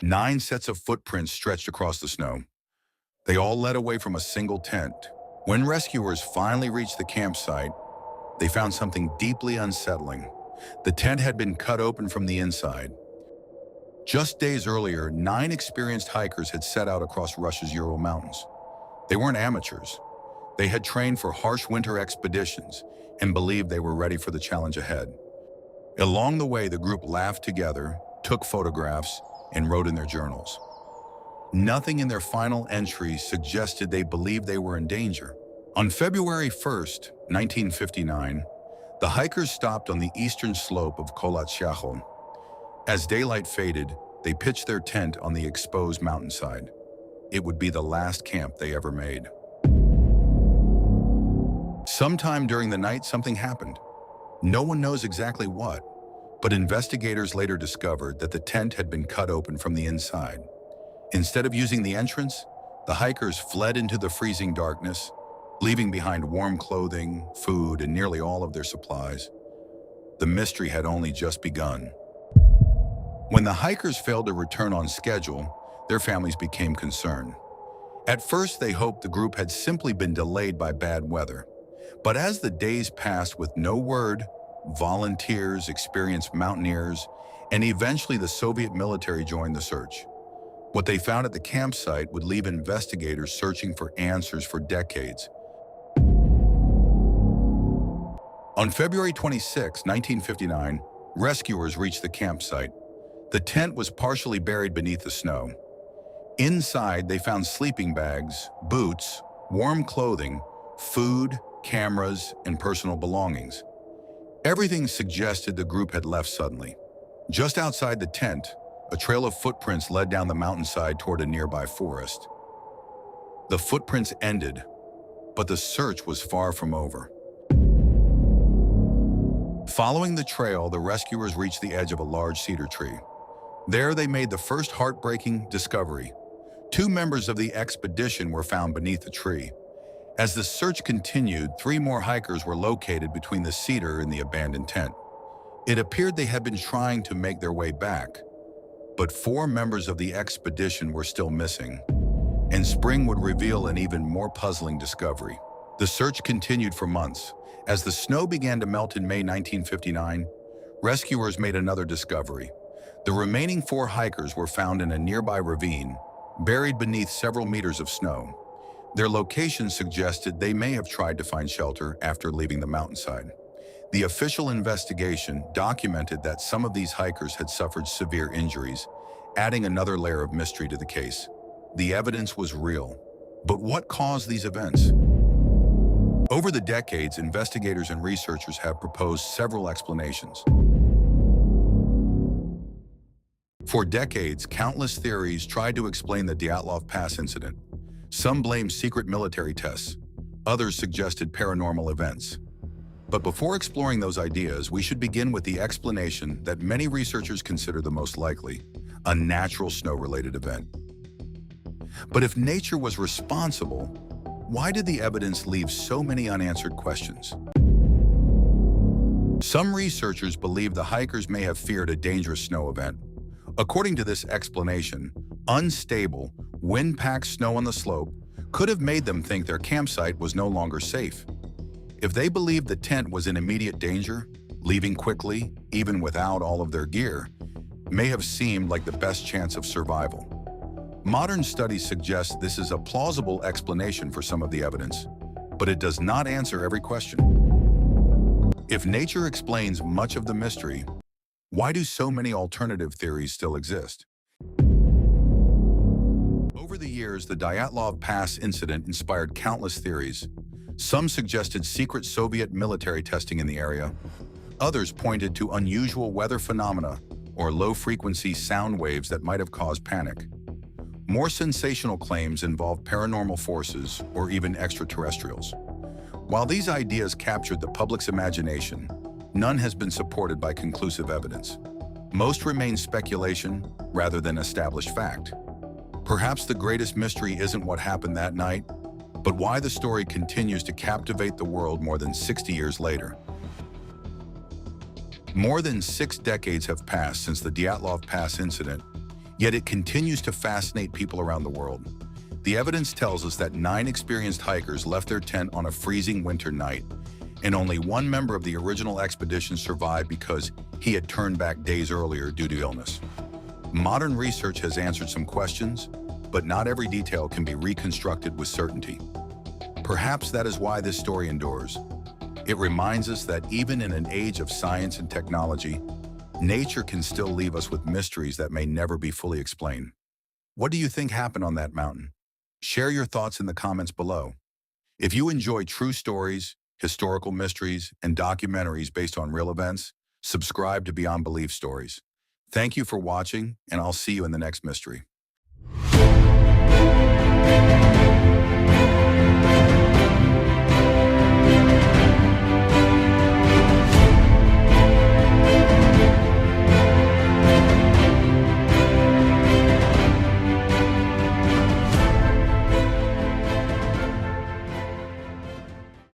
9 sets of footprints stretched across the snow. They all led away from a single tent. When rescuers finally reached the campsite, they found something deeply unsettling. The tent had been cut open from the inside. Just days earlier, 9 experienced hikers had set out across Russia's Ural Mountains. They weren't amateurs. They had trained for harsh winter expeditions and believed they were ready for the challenge ahead. Along the way, the group laughed together, took photographs, and wrote in their journals. Nothing in their final entries suggested they believed they were in danger. On February 1st, 1959, the hikers stopped on the eastern slope of Kholat Shachol. As daylight faded, they pitched their tent on the exposed mountainside. It would be the last camp they ever made. Sometime during the night, something happened. No one knows exactly what, but investigators later discovered that the tent had been cut open from the inside. Instead of using the entrance, the hikers fled into the freezing darkness, leaving behind warm clothing, food, and nearly all of their supplies. The mystery had only just begun. When the hikers failed to return on schedule, their families became concerned. At first, they hoped the group had simply been delayed by bad weather. But as the days passed with no word, volunteers, experienced mountaineers, and eventually the Soviet military joined the search. What they found at the campsite would leave investigators searching for answers for decades. On February 26, 1959, rescuers reached the campsite. The tent was partially buried beneath the snow. Inside, they found sleeping bags, boots, warm clothing, food, cameras, and personal belongings. Everything suggested the group had left suddenly. Just outside the tent, a trail of footprints led down the mountainside toward a nearby forest. The footprints ended, but the search was far from over. Following the trail, the rescuers reached the edge of a large cedar tree. There, they made the first heartbreaking discovery. 2 members of the expedition were found beneath the tree. As the search continued, 3 more hikers were located between the cedar and the abandoned tent. It appeared they had been trying to make their way back, but 4 members of the expedition were still missing, and spring would reveal an even more puzzling discovery. The search continued for months. As the snow began to melt in May 1959, rescuers made another discovery. The remaining 4 hikers were found in a nearby ravine, buried beneath several meters of snow. Their location suggested they may have tried to find shelter after leaving the mountainside. The official investigation documented that some of these hikers had suffered severe injuries, adding another layer of mystery to the case. The evidence was real, but what caused these events? Over the decades, investigators and researchers have proposed several explanations. For decades, countless theories tried to explain the Dyatlov Pass Incident. Some blamed secret military tests. Others suggested paranormal events. But before exploring those ideas, we should begin with the explanation that many researchers consider the most likely, a natural snow-related event. But if nature was responsible, why did the evidence leave so many unanswered questions? Some researchers believe the hikers may have feared a dangerous snow event. According to this explanation, unstable, wind-packed snow on the slope could have made them think their campsite was no longer safe. If they believed the tent was in immediate danger, leaving quickly, even without all of their gear, may have seemed like the best chance of survival. Modern studies suggest this is a plausible explanation for some of the evidence, but it does not answer every question. If nature explains much of the mystery, why do so many alternative theories still exist? Over the years, the Dyatlov Pass Incident inspired countless theories. Some suggested secret Soviet military testing in the area. Others pointed to unusual weather phenomena or low-frequency sound waves that might have caused panic. More sensational claims involved paranormal forces or even extraterrestrials. While these ideas captured the public's imagination, none has been supported by conclusive evidence. Most remain speculation rather than established fact. Perhaps the greatest mystery isn't what happened that night, but why the story continues to captivate the world more than 60 years later. More than 6 decades have passed since the Dyatlov Pass incident, Yet it continues to fascinate people around the world. The evidence tells us that 9 experienced hikers left their tent on a freezing winter night, and only one member of the original expedition survived because he had turned back days earlier due to illness. Modern research has answered some questions, but not every detail can be reconstructed with certainty. Perhaps that is why this story endures. It reminds us that even in an age of science and technology, nature can still leave us with mysteries that may never be fully explained. What do you think happened on that mountain? Share your thoughts in the comments below. If you enjoy true stories, historical mysteries, and documentaries based on real events, subscribe to Beyond Belief Stories. Thank you for watching, and I'll see you in the next mystery.